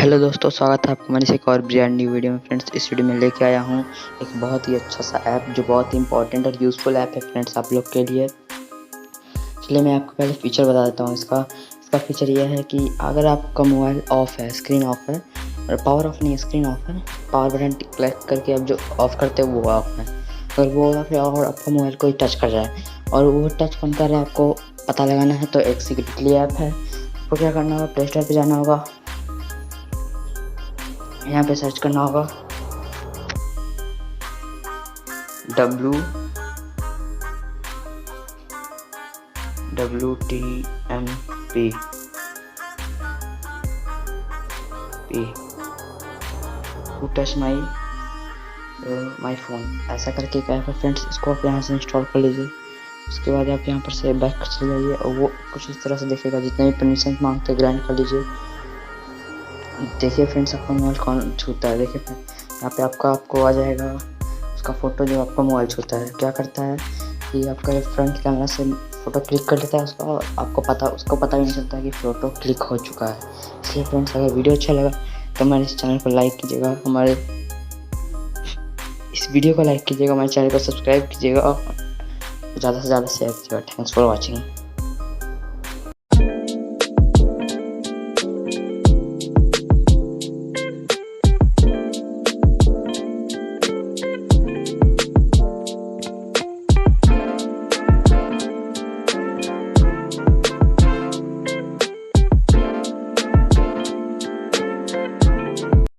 Hello दोस्तों, स्वागत है आपका हमारी एक और ब्रांड न्यू वीडियो में। फ्रेंड्स, इस वीडियो में लेके आया हूँ एक बहुत ही अच्छा सा ऐप जो बहुत ही इंपॉर्टेंट और यूज़फुल ऐप है फ्रेंड्स आप लोग के लिए। चलिए मैं आपको पहले फीचर बता देता हूँ इसका फीचर यह है कि अगर आपका मोबाइल ऑफ है, स्क्रीन ऑफ है और पावर ऑफ नहीं है, स्क्रीन ऑफ है, पावर बटन क्लिक करके आप जो ऑफ करते हो वो ऑफ है। अगर वो ऑफ है और आपका मोबाइल कोई टच कर रहा है और वो टच कौन कर रहा है आपको पता लगाना है, तो एक secretly ऐप है। आपको क्या करना होगा, प्ले स्टोर पर जाना होगा, यहाँ पे सर्च करना होगा WTMP to touch my phone, ऐसा करके एक ऐप है फ्रेंड्स। इसको आप यहाँ से इंस्टॉल कर लीजिए। उसके बाद आप यहाँ पर से बैक चले जाइए और वो कुछ इस तरह से दिखेगा। जितने भी परमिशन मांगते हैं ग्रांट कर लीजिए। देखिए फ्रेंड्स, आपका मोबाइल कौन छूता है। देखिए यहाँ पे आपको आ जाएगा उसका फ़ोटो जो आपका मोबाइल छूता है। क्या करता है कि आपका फ्रंट कैमरा से फ़ोटो क्लिक कर लेता है उसका, और उसको पता भी नहीं चलता कि फ़ोटो क्लिक हो चुका है। इसलिए फ्रेंड्स, अगर वीडियो अच्छा लगा तो हमारे इस चैनल को लाइक कीजिएगा, इस वीडियो को लाइक कीजिएगा, हमारे चैनल को सब्सक्राइब कीजिएगा और ज़्यादा से ज़्यादा शेयर कीजिएगा। Thanks for watching.